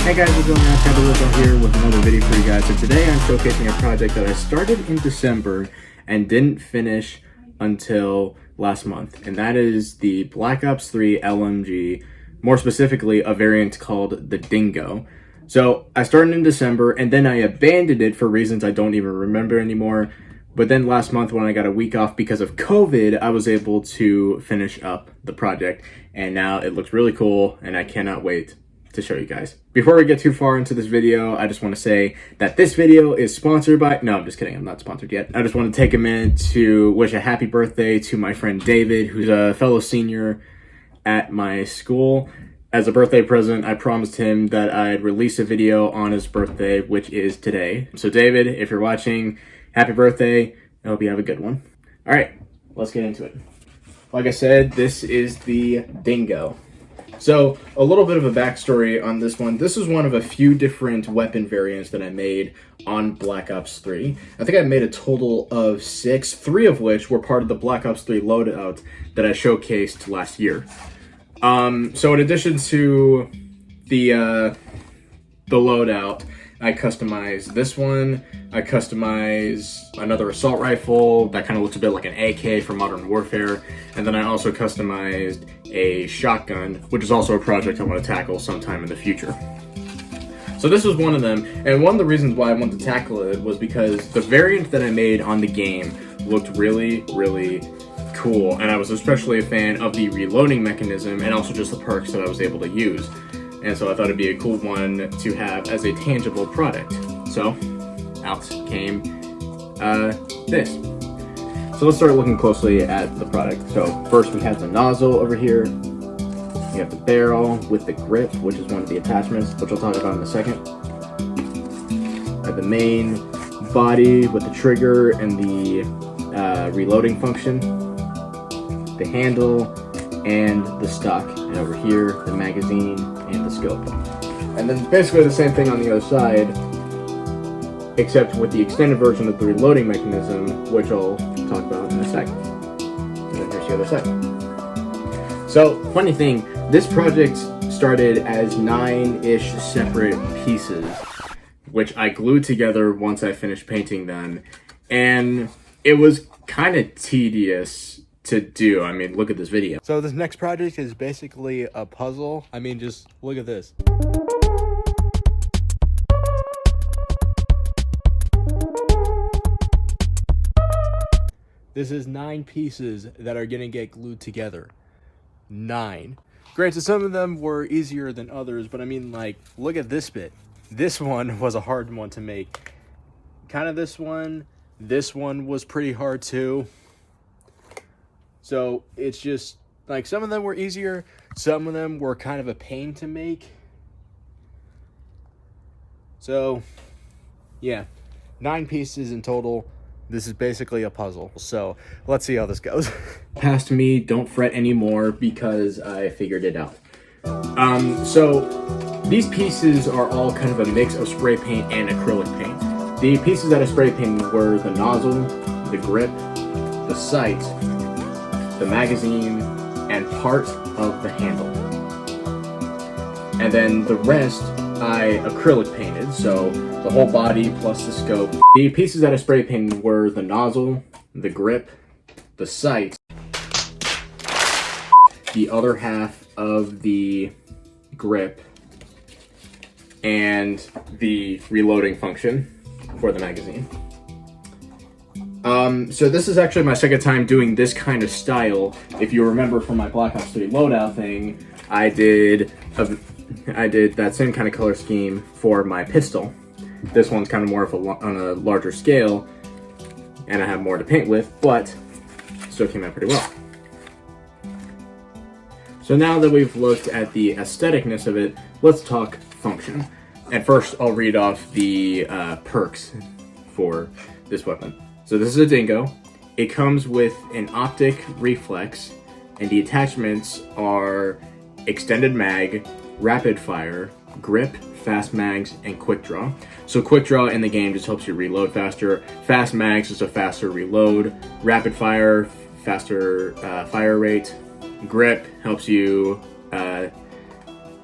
Hey guys, what's going on? Untitled here with another video for you guys. So today I'm showcasing a project that I started in December and didn't finish until last month, and that is the Black Ops 3 LMG, more specifically a variant called the Dingo. So I started in December and then I abandoned it for reasons I don't even remember anymore. But then last month when I got a week off because of COVID, I was able to finish up the project, and now it looks really cool and I cannot wait to show you guys. Before we get too far into this video, I just want to say that this video is sponsored by, no, I'm just kidding, I'm not sponsored yet. I just want to take a minute to wish a happy birthday to my friend David, who's a fellow senior at my school. As a birthday present, I promised him that I'd release a video on his birthday, which is today. So David, if you're watching, happy birthday. I hope you have a good one. All right, let's get into it. Like I said, this is the Dingo. So a little bit of a backstory on this one. This is one of a few different weapon variants that I made on Black Ops 3. I think I made a total of 6, 3 of which were part of the Black Ops 3 loadout that I showcased last year. So in addition to the loadout, I customized this one. I customized another assault rifle that kind of looks a bit like an AK for Modern Warfare. And then I also customized a shotgun, which is also a project I want to tackle sometime in the future. So this was one of them, and one of the reasons why I wanted to tackle it was because the variant that I made on the game looked really, really cool, and I was especially a fan of the reloading mechanism and also just the perks that I was able to use. And so I thought it'd be a cool one to have as a tangible product. So out came this. So let's start looking closely at the product. So first we have the nozzle over here. We have the barrel with the grip, which is one of the attachments, which I'll talk about in a second. We have the main body with the trigger and the reloading function, the handle, and the stock. And over here, the magazine and the scope. And then basically the same thing on the other side, except with the extended version of the reloading mechanism, which I'll talk about in a second. And then here's the other side. So, funny thing, this project started as 9-ish separate pieces, which I glued together once I finished painting them, and it was kind of tedious to do. I mean, look at this video. So this next project is basically a puzzle. I mean, just look at this. This is 9 pieces that are gonna get glued together. 9. Granted, some of them were easier than others, but I mean, like, look at this bit. This one was a hard one to make. Kind of this one was pretty hard too. So it's just, like, some of them were easier, some of them were kind of a pain to make. So, yeah, 9 pieces in total. This is basically a puzzle, so let's see how this goes. Past me, don't fret anymore because I figured it out. So these pieces are all kind of a mix of spray paint and acrylic paint. The pieces that I spray painted were the nozzle, the grip, the sight, the magazine, and part of the handle. And then the rest I acrylic painted, so the whole body plus the scope. The pieces that I spray painted were the nozzle, the grip, the sight, the other half of the grip, and the reloading function for the magazine. So this is actually my second time doing this kind of style. If you remember from my Black Ops 3 loadout thing, I did that same kind of color scheme for my pistol. This one's kind of more of on a larger scale, and I have more to paint with, but still came out pretty well. So now that we've looked at the aestheticness of it, let's talk function. And first, I'll read off the perks for this weapon. So this is a Dingo. It comes with an optic reflex, and the attachments are extended mag, rapid fire, grip, fast mags, and quick draw. So quick draw in the game just helps you reload faster. Fast mags is a faster reload. Rapid fire, faster fire rate. Grip helps you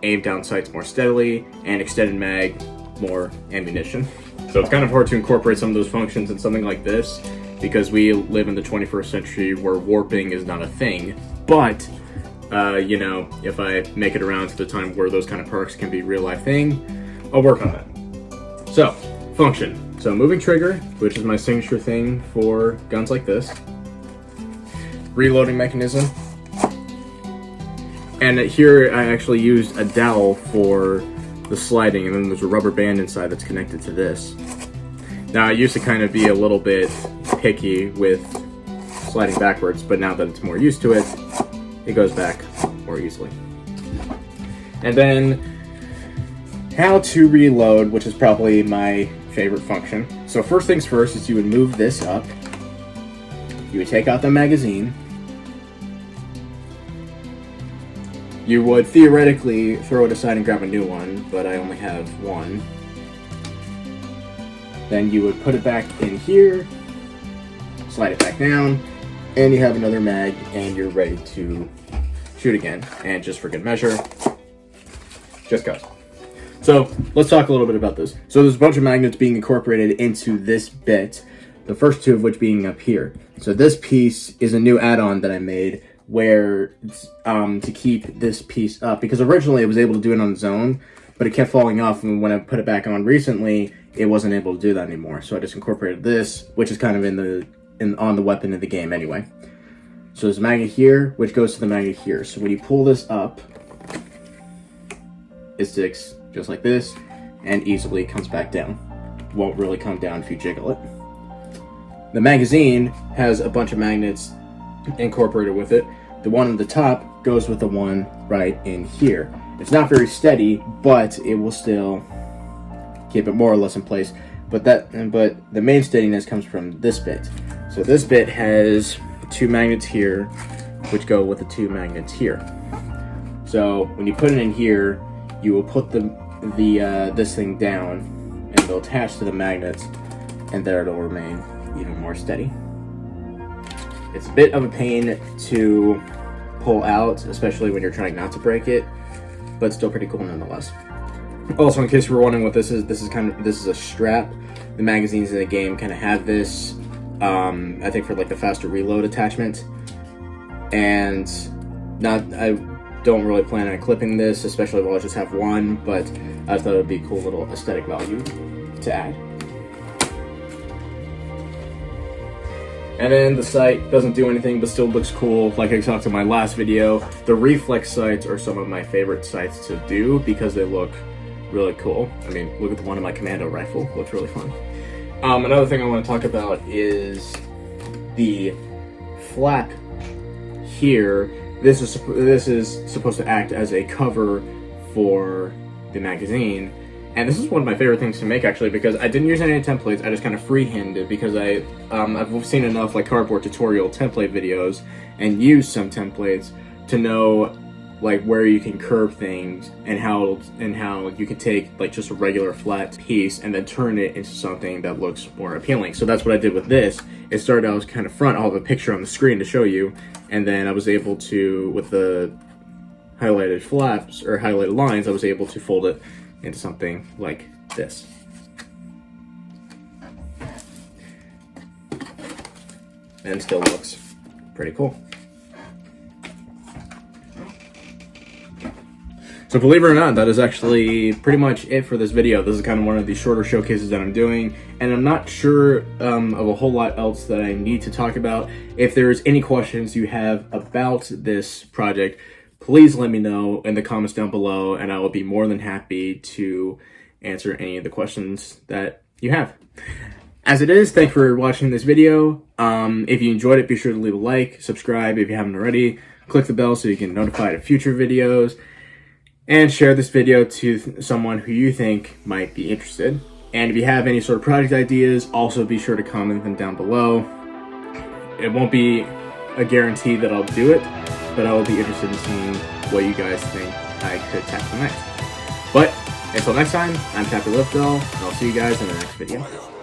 aim down sights more steadily, and extended mag, more ammunition. So it's kind of hard to incorporate some of those functions in something like this because we live in the 21st century where warping is not a thing. But, you know, if I make it around to the time where those kind of perks can be a real life thing, I'll work on that. So, function. So moving trigger, which is my signature thing for guns like this. Reloading mechanism. And here I actually used a dowel for the sliding, and then there's a rubber band inside that's connected to this. Now I used to kind of be a little bit picky with sliding backwards, but now that it's more used to it, it goes back more easily. And then how to reload, which is probably my favorite function. So first things first is you would move this up. You would take out the magazine. You would theoretically throw it aside and grab a new one, but I only have one. Then you would put it back in here, slide it back down, and you have another mag, and you're ready to shoot again. And just for good measure, just go. So let's talk a little bit about this. So there's a bunch of magnets being incorporated into this bit, the first two of which being up here. So this piece is a new add-on that I made where to keep this piece up, because originally it was able to do it on its own, but it kept falling off, and when I put it back on recently, it wasn't able to do that anymore. So I just incorporated this, which is kind of on the weapon in the game anyway. So there's a magnet here, which goes to the magnet here. So when you pull this up, it sticks just like this, and easily comes back down. Won't really come down if you jiggle it. The magazine has a bunch of magnets incorporated with it. The one on the top goes with the one right in here. It's not very steady, but it will still keep it more or less in place. But the main steadiness comes from this bit. So this bit has two magnets here, which go with the two magnets here. So when you put it in here, you will put this thing down, and it'll attach to the magnets, and there it'll remain even more steady. It's a bit of a pain to pull out, especially when you're trying not to break it, but still pretty cool nonetheless. Also, in case you were wondering what this is a strap. The magazines in the game kind of have this, I think for like the faster reload attachment, and I don't really plan on clipping this, especially while I just have one, but I thought it would be a cool little aesthetic value to add. And then the sight doesn't do anything, but still looks cool. Like I talked in my last video, the reflex sights are some of my favorite sights to do because they look really cool. I mean, look at the one in my commando rifle, looks really fun. Another thing I want to talk about is the flap here. This is supposed to act as a cover for the magazine. And this is one of my favorite things to make, actually, because I didn't use any templates. I just kind of freehanded it because I've seen enough like cardboard tutorial template videos and used some templates to know like where you can curve things and how you can take like just a regular flat piece and then turn it into something that looks more appealing. So that's what I did with this. It started out as kind of front. I'll have a picture on the screen to show you, and then I was able to, with the highlighted flaps or highlighted lines, I was able to fold it into something like this. And it still looks pretty cool. So believe it or not, that is actually pretty much it for this video. This is kind of one of the shorter showcases that I'm doing, and I'm not sure of a whole lot else that I need to talk about. If there's any questions you have about this project, please let me know in the comments down below, and I will be more than happy to answer any of the questions that you have. As it is, thanks for watching this video. If you enjoyed it, be sure to leave a like, subscribe if you haven't already, click the bell so you get notified of future videos, and share this video to someone who you think might be interested. And if you have any sort of project ideas, also be sure to comment them down below. It won't be a guarantee that I'll do it, but I will be interested in seeing what you guys think I could tackle next. But until next time, I'm Captain Lifbell, and I'll see you guys in the next video.